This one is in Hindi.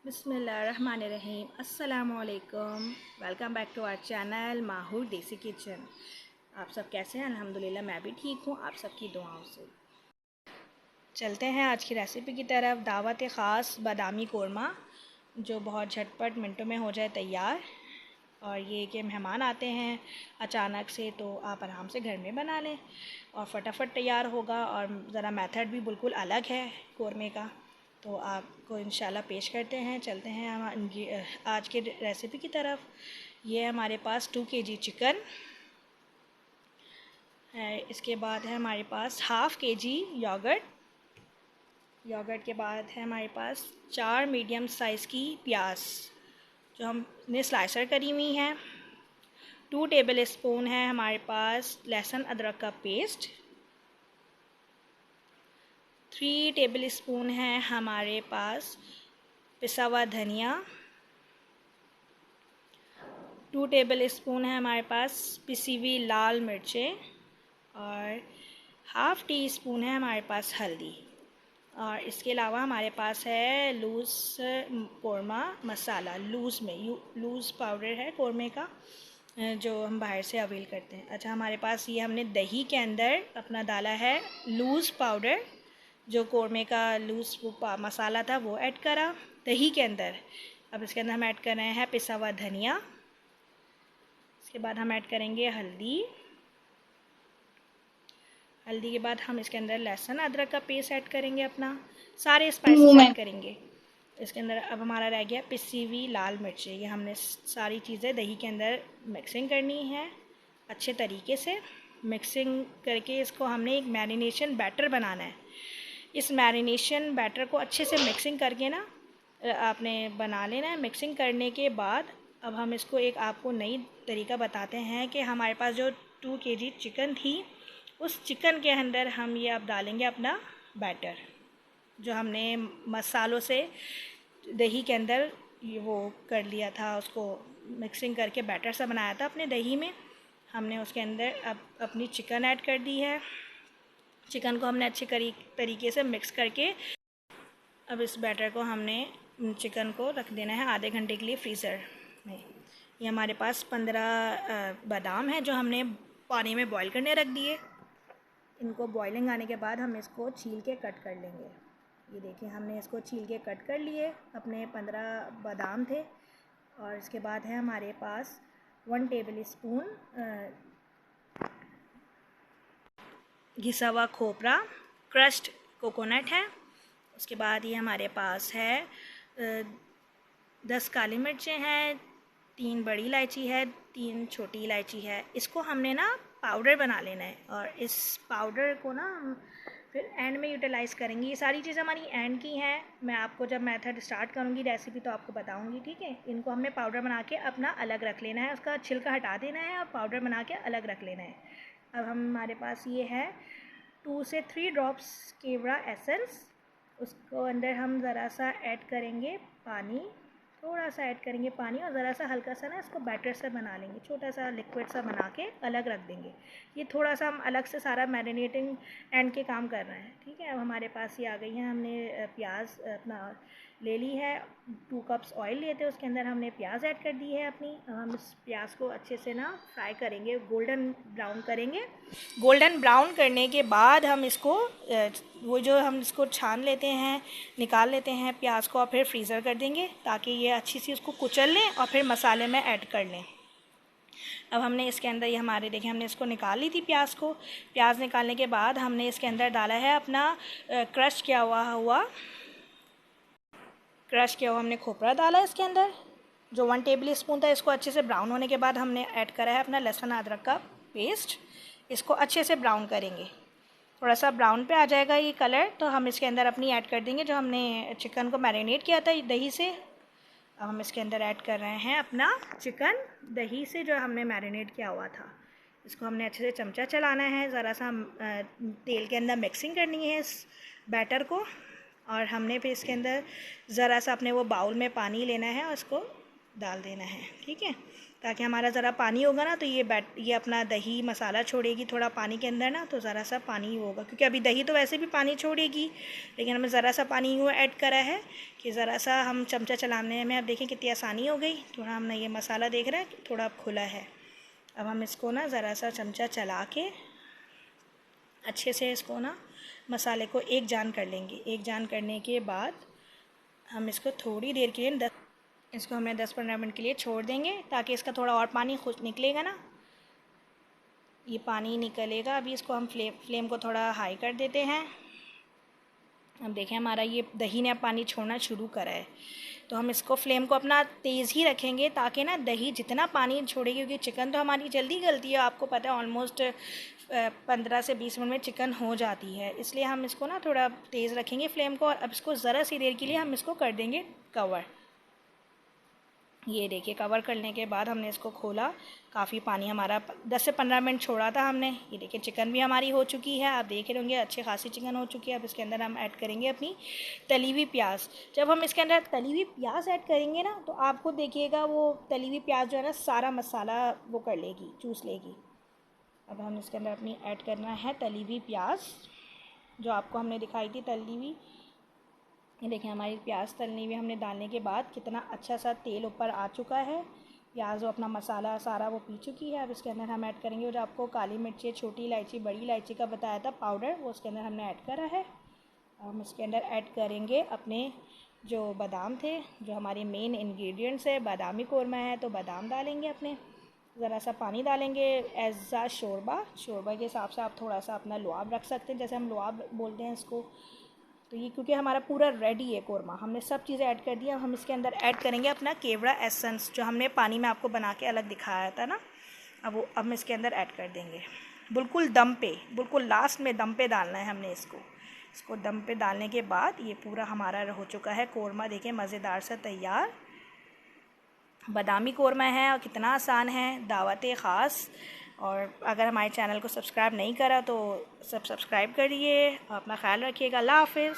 बिस्मिल्लाहिर्रहमानिर्रहीम। अस्सलामुअलैकुम। Welcome back to our channel Mahoor Desi kitchen. आप सब कैसे हैं? अल्हम्दुलिल्लाह मैं भी ठीक हूँ, आप सबकी दुआओं से। चलते हैं आज की रेसिपी की तरफ। दावत ख़ास बादामी कोरमा, जो बहुत झटपट मिनटों में हो जाए तैयार। और ये कि मेहमान आते हैं अचानक से, तो आप आराम से घर में बना लें और फटाफट तैयार होगा। और ज़रा मेथड भी बिल्कुल अलग है कोरमे का, तो आपको इंशाल्लाह पेश करते हैं। चलते हैं हम आज के रेसिपी की तरफ। ये हमारे पास 2 kg चिकन है। इसके बाद है हमारे पास ½ kg योगर्ट के बाद है हमारे पास 4 मीडियम साइज़ की प्याज, जो हमने स्लाइसर करी हुई हैं। 2 टेबल स्पून है हमारे पास लहसुन अदरक का पेस्ट। 3 टेबल स्पून है हमारे पास पिसा हुआ धनिया। 2 टेबल स्पून है हमारे पास पिसी हुई लाल मिर्चें। और ½ टी स्पून है हमारे पास हल्दी। और इसके अलावा हमारे पास है लूज़ कोरमा मसाला, लूज़ पाउडर है कोरमे का, जो हम बाहर से अवेल करते हैं। अच्छा, हमारे पास ये हमने दही के अंदर अपना डाला है लूज़ पाउडर, जो कोरमे का लूज़ मसाला था वो ऐड करा दही के अंदर। अब इसके अंदर हम ऐड कर रहे हैं पिसा हुआ धनिया। इसके बाद हम ऐड करेंगे हल्दी के बाद हम इसके अंदर लहसुन अदरक का पेस्ट ऐड करेंगे, अपना सारे स्पाइसेस ऐड करेंगे। इसके अंदर अब हमारा रह गया पिसी हुई लाल मिर्चें। ये हमने सारी चीज़ें दही के अंदर मिक्सिंग करनी है अच्छे तरीके से। मिक्सिंग करके इसको हमने एक मैरिनेशन बैटर बनाना है। इस मैरिनेशन बैटर को अच्छे से मिक्सिंग करके ना आपने बना लेना है। मिक्सिंग करने के बाद अब हम इसको एक आपको नई तरीका बताते हैं कि हमारे पास जो 2 kg चिकन थी, उस चिकन के अंदर हम ये अब डालेंगे अपना बैटर, जो हमने मसालों से दही के अंदर ये वो कर लिया था, उसको मिक्सिंग करके बैटर सा बनाया था अपने दही में। हमने उसके अंदर अब अपनी चिकन ऐड कर दी है। चिकन को हमने अच्छे तरीके से मिक्स करके अब इस बैटर को हमने चिकन को रख देना है आधे घंटे के लिए फ्रीज़र में। ये हमारे पास 15 बादाम है, जो हमने पानी में बॉईल करने रख दिए। इनको बॉइलिंग आने के बाद हम इसको छील के कट कर लेंगे। ये देखिए, हमने इसको छील के कट कर लिए। अपने 15 बादाम थे। और इसके बाद है हमारे पास 1 टेबल स्पून घिसा हुआ खोपरा, क्रश्ड कोकोनट है। उसके बाद ये हमारे पास है 10 काली मिर्चें हैं, 3 बड़ी इलायची है, 3 छोटी इलायची है। इसको हमने ना पाउडर बना लेना है, और इस पाउडर को ना हम फिर एंड में यूटिलाइज़ करेंगे। ये सारी चीज़ें हमारी एंड की हैं। मैं आपको जब मेथड स्टार्ट करूँगी रेसिपी तो आपको बताऊँगी, ठीक है। इनको हमने पाउडर बना के अपना अलग रख लेना है, उसका छिलका हटा देना है और पाउडर बना के अलग रख लेना है। अब हमारे पास ये है 2 से 3 ड्रॉप्स केवड़ा एसेंस। उसको अंदर हम ज़रा सा ऐड करेंगे पानी, थोड़ा सा ऐड करेंगे पानी, और ज़रा सा हल्का सा ना इसको बैटर से बना लेंगे, छोटा सा लिक्विड सा बना के अलग रख देंगे। ये थोड़ा सा हम अलग से सारा मैरिनेटिंग एंड के काम कर रहे हैं, ठीक है। अब हमारे पास ये आ गई है। हमने प्याज अपना ले ली है। 2 कप्स ऑयल लिए थे, उसके अंदर हमने प्याज ऐड कर दी है अपनी। हम इस प्याज को अच्छे से ना फ्राई करेंगे, गोल्डन ब्राउन करेंगे। गोल्डन ब्राउन करने के बाद हम इसको वो जो हम इसको छान लेते हैं, निकाल लेते हैं प्याज को, और फिर फ्रीज़र कर देंगे ताकि ये अच्छी सी उसको कुचल लें और फिर मसाले में ऐड कर लें। अब हमने इसके अंदर ये हमारे देखिए, हमने इसको निकाल ली थी प्याज को। प्याज निकालने के बाद हमने इसके अंदर डाला है अपना क्रश किया हुआ हमने खोपरा डाला इसके अंदर, जो 1 टेबल स्पून था। इसको अच्छे से ब्राउन होने के बाद हमने ऐड करा है अपना लहसुन अदरक का पेस्ट। इसको अच्छे से ब्राउन करेंगे। थोड़ा सा ब्राउन पे आ जाएगा ये कलर, तो हम इसके अंदर अपनी ऐड कर देंगे जो हमने चिकन को मैरिनेट किया था दही से। अब हम इसके अंदर ऐड कर रहे हैं अपना चिकन दही से जो हमने मैरिनेट किया हुआ था। इसको हमने अच्छे से चमचा चलाना है, ज़रा सा तेल के अंदर मिक्सिंग करनी है इस बैटर को। और हमने फिर इसके अंदर ज़रा सा अपने वो बाउल में पानी लेना है और इसको डाल देना है, ठीक है। ताकि हमारा ज़रा पानी होगा ना तो ये अपना दही मसाला छोड़ेगी थोड़ा पानी के अंदर ना, तो ज़रा सा पानी होगा, क्योंकि अभी दही तो वैसे भी पानी छोड़ेगी, लेकिन हमने ज़रा सा पानी यूँ ऐड करा है कि ज़रा सा हम चमचा चलाने में, अब देखें कितनी आसानी हो गई। थोड़ा हमने ये मसाला देख रहे हैं थोड़ा खुला है। अब हम इसको ना ज़रा सा चमचा चला के अच्छे से इसको ना मसाले को एक जान कर लेंगे। एक जान करने के बाद हम इसको थोड़ी देर के लिए इसको हमें 10-15 मिनट के लिए छोड़ देंगे, ताकि इसका थोड़ा और पानी खुद निकलेगा ना, ये पानी निकलेगा। अभी इसको हम फ्लेम को थोड़ा हाई कर देते हैं। अब देखें हमारा ये दही ने अब पानी छोड़ना शुरू करा है, तो हम इसको फ्लेम को अपना तेज़ ही रखेंगे, ताकि ना दही जितना पानी छोड़ेगी, क्योंकि चिकन तो हमारी जल्दी गलती है, आपको पता है ऑलमोस्ट 15 से 20 मिनट में चिकन हो जाती है, इसलिए हम इसको ना थोड़ा तेज़ रखेंगे फ्लेम को। और अब इसको ज़रा सी देर के लिए हम इसको कर देंगे कवर। ये देखिए कवर करने के बाद हमने इसको खोला, काफ़ी पानी हमारा 10 से 15 मिनट छोड़ा था हमने। ये देखिए चिकन भी हमारी हो चुकी है, आप देख रहे होंगे अच्छी खासी चिकन हो चुकी है। अब इसके अंदर हम ऐड करेंगे अपनी तली हुई प्याज। जब हम इसके अंदर तली हुई प्याज ऐड करेंगे ना, तो आपको देखिएगा वो तली हुई प्याज जो है ना सारा मसाला वो कर लेगी, चूस लेगी। अब हम इसके अंदर अपनी ऐड करना है तली हुई प्याज, जो आपको हमने दिखाई थी तली हुई। ये देखिए हमारी प्याज तलनी हुई हमने डालने के बाद कितना अच्छा सा तेल ऊपर आ चुका है। प्याज और अपना मसाला सारा वो पी चुकी है। अब इसके अंदर हम ऐड करेंगे जो आपको काली मिर्ची, छोटी इलायची, बड़ी इलायची का बताया था पाउडर, वो उसके अंदर हमने ऐड करा है। हम इसके अंदर ऐड करेंगे अपने जो बादाम थे, जो हमारे मेन इंग्रेडिएंट्स है। बादामी कौरमा है तो बादाम डालेंगे अपने, ज़रा सा पानी डालेंगे एज आ शोरबा के हिसाब से आप थोड़ा सा अपना लुआब रख सकते हैं, जैसे हम लुआब बोलते हैं इसको। तो ये क्योंकि हमारा पूरा रेडी है कौरमा, हमने सब चीज़ें ऐड कर दी। अब हम इसके अंदर ऐड करेंगे अपना केवड़ा एसेंस, जो हमने पानी में आपको बना के अलग दिखाया था ना, अब हम इसके अंदर ऐड कर देंगे बिल्कुल दम पे, बिल्कुल लास्ट में दम पे डालना है हमने इसको दम पे डालने के बाद ये पूरा हमारा हो चुका है कौरमा। देखें मज़ेदार सा तैयार बादामी कौरमा है, और कितना आसान है, दावत ख़ास। और अगर हमारे चैनल को सब्सक्राइब नहीं करा तो सब्सक्राइब करिए। अपना ख्याल रखिएगा। अल्लाह हाफ़िज़।